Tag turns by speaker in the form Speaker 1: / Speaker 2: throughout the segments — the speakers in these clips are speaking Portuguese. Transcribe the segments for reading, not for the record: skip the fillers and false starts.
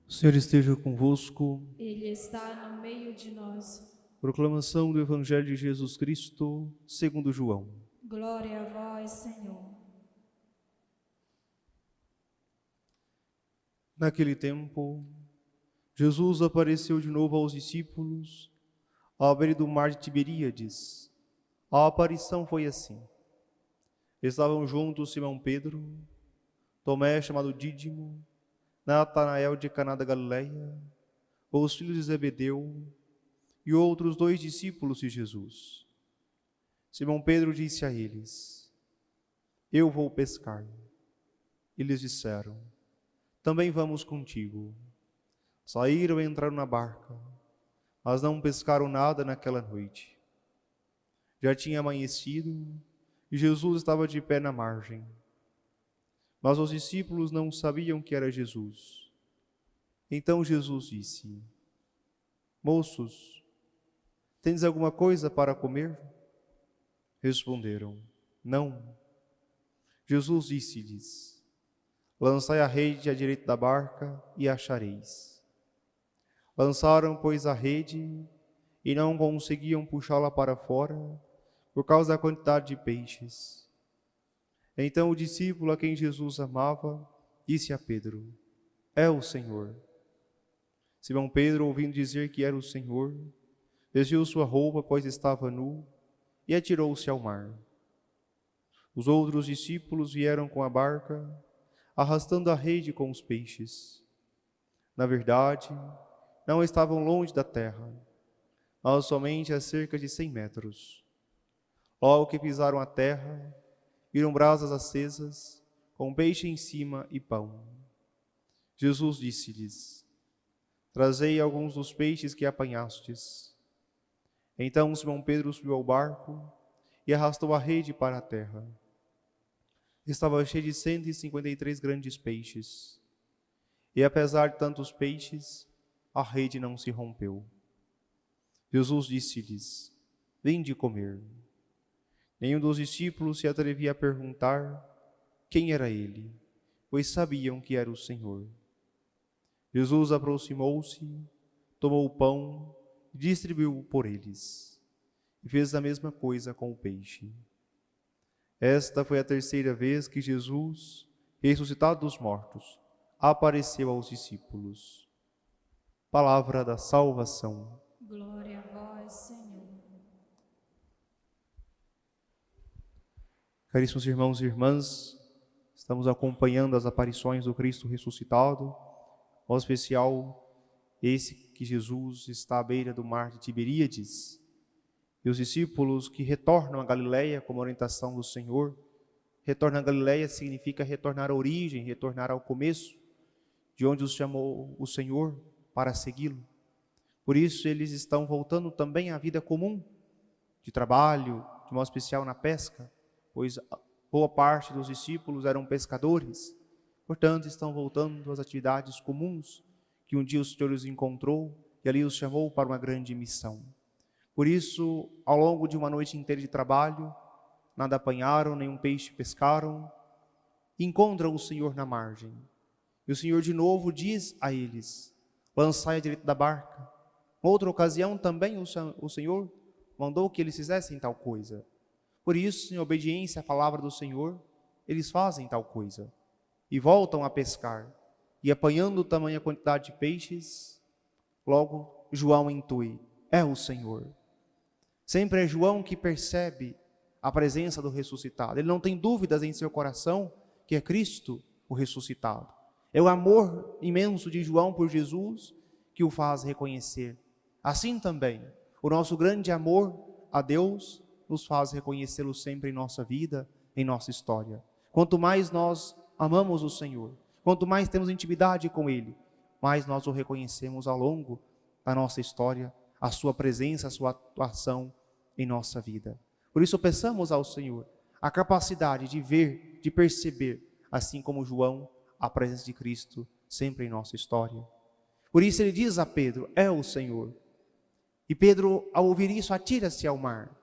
Speaker 1: O Senhor esteja convosco.
Speaker 2: Ele está no meio de nós.
Speaker 1: Proclamação do Evangelho de Jesus Cristo, segundo João.
Speaker 2: Glória a vós, Senhor.
Speaker 1: Naquele tempo, Jesus apareceu de novo aos discípulos à beira do mar de Tiberíades. A aparição foi assim. Estavam juntos Simão Pedro, Tomé, chamado Dídimo, Natanael de Caná da Galileia, os filhos de Zebedeu e outros 2 discípulos de Jesus. Simão Pedro disse a eles: Eu vou pescar. Eles disseram: Também vamos contigo. Saíram e entraram na barca, mas não pescaram nada naquela noite. Já tinha amanhecido e Jesus estava de pé na margem. Mas os discípulos não sabiam que era Jesus. Então Jesus disse: Moços, tendes alguma coisa para comer? Responderam: Não. Jesus disse-lhes: Lançai a rede à direita da barca e achareis. Lançaram, pois, a rede e não conseguiam puxá-la para fora por causa da quantidade de peixes. Então o discípulo a quem Jesus amava disse a Pedro: É o Senhor. Simão Pedro, ouvindo dizer que era o Senhor, vestiu sua roupa, pois estava nu, e atirou-se ao mar. Os outros discípulos vieram com a barca, arrastando a rede com os peixes. Na verdade, não estavam longe da terra, mas somente a cerca de 100 metros. Logo que pisaram a terra, viram brasas acesas, com peixe em cima e pão. Jesus disse-lhes: Trazei alguns dos peixes que apanhastes. Então Simão Pedro subiu ao barco e arrastou a rede para a terra. Estava cheia de 153 grandes peixes. E apesar de tantos peixes, a rede não se rompeu. Jesus disse-lhes: Vinde comer. Nenhum dos discípulos se atrevia a perguntar quem era ele, pois sabiam que era o Senhor. Jesus aproximou-se, tomou o pão e distribuiu-o por eles. E fez a mesma coisa com o peixe. Esta foi a 3ª vez que Jesus, ressuscitado dos mortos, apareceu aos discípulos. Palavra da salvação.
Speaker 2: Glória a vós, Senhor.
Speaker 1: Caríssimos irmãos e irmãs, estamos acompanhando as aparições do Cristo ressuscitado, ao especial esse que Jesus está à beira do mar de Tiberíades, e os discípulos que retornam a Galileia como orientação do Senhor. Retornar a Galileia significa retornar à origem, retornar ao começo, de onde os chamou o Senhor para segui-lo. Por isso eles estão voltando também à vida comum, de trabalho, de modo especial na pesca, pois boa parte dos discípulos eram pescadores, portanto estão voltando às atividades comuns que um dia o Senhor os encontrou e ali os chamou para uma grande missão. Por isso, ao longo de uma noite inteira de trabalho, nada apanharam, nenhum peixe pescaram, encontram o Senhor na margem. E o Senhor de novo diz a eles: Lançai à direita da barca. Outra ocasião também o Senhor mandou que eles fizessem tal coisa. Por isso, em obediência à palavra do Senhor, eles fazem tal coisa e voltam a pescar. E apanhando tamanha quantidade de peixes, logo João intui: É o Senhor. Sempre é João que percebe a presença do ressuscitado. Ele não tem dúvidas em seu coração que é Cristo o ressuscitado. É o amor imenso de João por Jesus que o faz reconhecer. Assim também, o nosso grande amor a Deus nos faz reconhecê-lo sempre em nossa vida, em nossa história. Quanto mais nós amamos o Senhor, quanto mais temos intimidade com Ele, mais nós o reconhecemos ao longo da nossa história, a sua presença, a sua atuação em nossa vida. Por isso peçamos ao Senhor a capacidade de ver, de perceber, assim como João, a presença de Cristo sempre em nossa história. Por isso ele diz a Pedro: É o Senhor. E Pedro, ao ouvir isso, atira-se ao mar.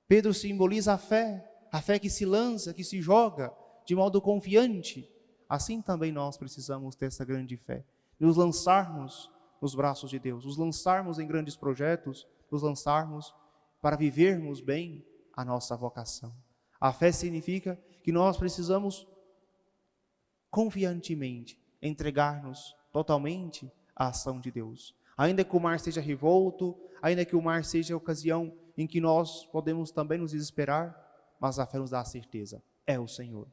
Speaker 1: Pedro simboliza a fé que se lança, que se joga de modo confiante. Assim também nós precisamos ter essa grande fé, nos lançarmos nos braços de Deus, nos lançarmos em grandes projetos, nos lançarmos para vivermos bem a nossa vocação. A fé significa que nós precisamos confiantemente entregar-nos totalmente à ação de Deus. Ainda que o mar seja revolto, ainda que o mar seja a ocasião em que nós podemos também nos desesperar, mas a fé nos dá a certeza, é o Senhor.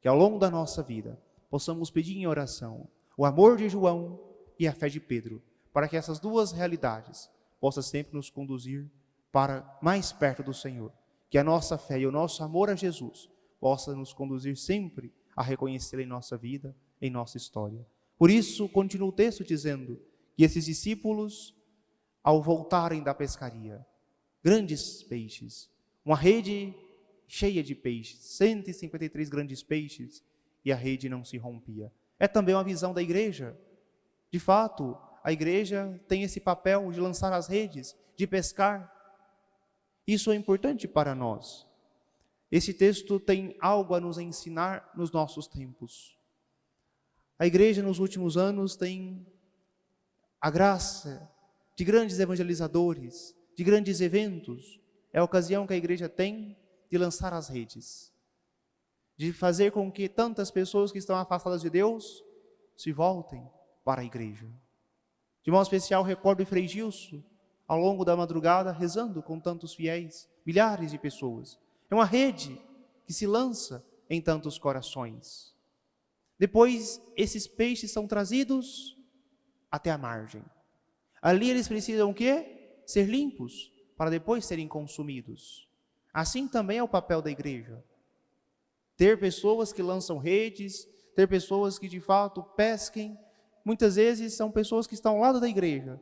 Speaker 1: Que ao longo da nossa vida possamos pedir em oração o amor de João e a fé de Pedro, para que essas duas realidades possam sempre nos conduzir para mais perto do Senhor. Que a nossa fé e o nosso amor a Jesus possa nos conduzir sempre a reconhecê-lo em nossa vida, em nossa história. Por isso, continua o texto dizendo que esses discípulos, ao voltarem da pescaria, grandes peixes, uma rede cheia de peixes, 153 grandes peixes, e a rede não se rompia. É também uma visão da igreja. De fato, a igreja tem esse papel de lançar as redes, de pescar. Isso é importante para nós. Esse texto tem algo a nos ensinar nos nossos tempos. A igreja nos últimos anos tem a graça de grandes evangelizadores, de grandes eventos. É a ocasião que a igreja tem de lançar as redes, de fazer com que tantas pessoas que estão afastadas de Deus se voltem para a igreja. De modo especial, recordo o Frei Gilson, ao longo da madrugada, rezando com tantos fiéis, milhares de pessoas. É uma rede que se lança em tantos corações. Depois, esses peixes são trazidos até a margem. Ali eles precisam o quê? Ser limpos, para depois serem consumidos. Assim também é o papel da igreja. Ter pessoas que lançam redes, ter pessoas que de fato pesquem. Muitas vezes são pessoas que estão ao lado da igreja,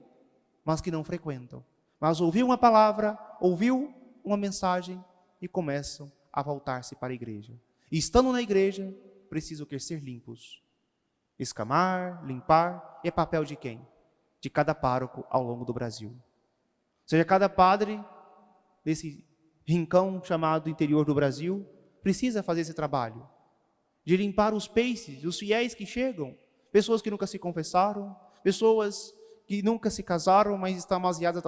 Speaker 1: mas que não frequentam. Mas ouviu uma palavra, ouviu uma mensagem e começam a voltar-se para a igreja. E estando na igreja, precisam ser limpos. Escamar, limpar, e é papel de quem? De cada pároco ao longo do Brasil. Ou seja, cada padre desse rincão chamado interior do Brasil precisa fazer esse trabalho de limpar os peixes, os fiéis que chegam, pessoas que nunca se confessaram, pessoas que nunca se casaram, mas estão amasiadas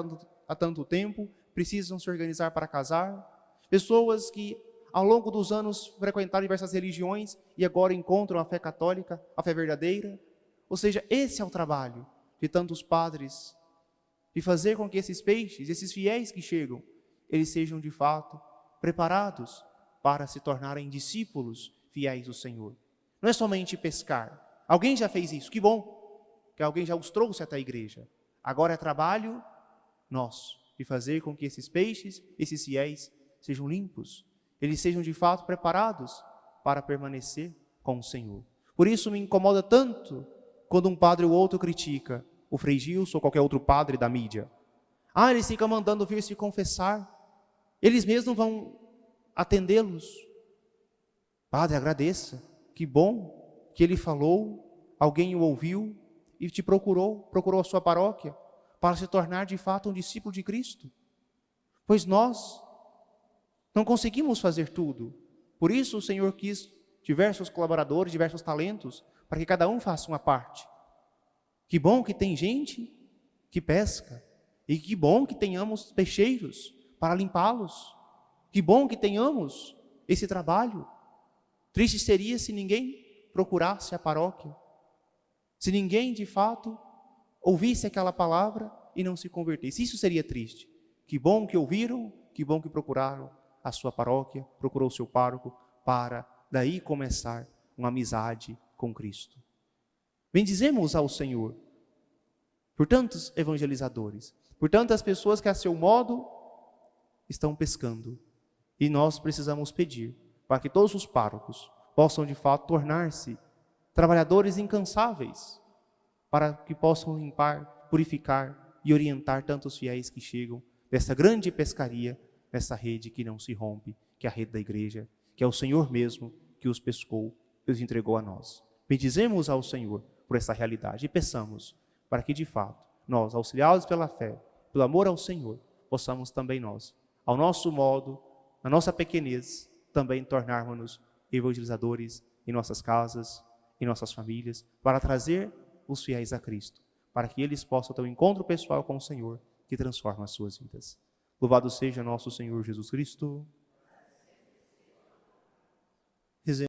Speaker 1: há tanto tempo, precisam se organizar para casar, pessoas que ao longo dos anos frequentaram diversas religiões e agora encontram a fé católica, a fé verdadeira. Ou seja, esse é o trabalho de tantos padres, de fazer com que esses peixes, esses fiéis que chegam, eles sejam de fato preparados para se tornarem discípulos fiéis do Senhor. Não é somente pescar. Alguém já fez isso, que bom, que alguém já os trouxe até a igreja. Agora é trabalho nosso, de fazer com que esses peixes, esses fiéis, sejam limpos, eles sejam de fato preparados para permanecer com o Senhor. Por isso me incomoda tanto quando um padre ou outro critica o Frei Gilson ou qualquer outro padre da mídia. Eles ficam mandando vir se confessar, eles mesmos vão atendê-los. Padre, agradeça, que bom que ele falou, alguém o ouviu e te procurou a sua paróquia para se tornar de fato um discípulo de Cristo. Pois nós não conseguimos fazer tudo. Por isso o Senhor quis diversos colaboradores, diversos talentos, para que cada um faça uma parte. Que bom que tem gente que pesca, e que bom que tenhamos peixeiros para limpá-los. Que bom que tenhamos esse trabalho. Triste seria se ninguém procurasse a paróquia, se ninguém de fato ouvisse aquela palavra e não se convertesse. Isso seria triste. Que bom que ouviram, que bom que procuraram a sua paróquia, procurou o seu pároco, para daí começar uma amizade com Cristo. Bendizemos ao Senhor por tantos evangelizadores, por tantas pessoas que a seu modo estão pescando. E nós precisamos pedir para que todos os párocos possam de fato tornar-se trabalhadores incansáveis, para que possam limpar, purificar e orientar tantos fiéis que chegam dessa grande pescaria, dessa rede que não se rompe, que é a rede da igreja, que é o Senhor mesmo que os pescou e os entregou a nós. Bendizemos ao Senhor por essa realidade e peçamos para que de fato nós, auxiliados pela fé, pelo amor ao Senhor, possamos também nós, ao nosso modo, na nossa pequenez, também tornarmos-nos evangelizadores em nossas casas, em nossas famílias, para trazer os fiéis a Cristo, para que eles possam ter um encontro pessoal com o Senhor, que transforma as suas vidas. Louvado seja nosso Senhor Jesus Cristo.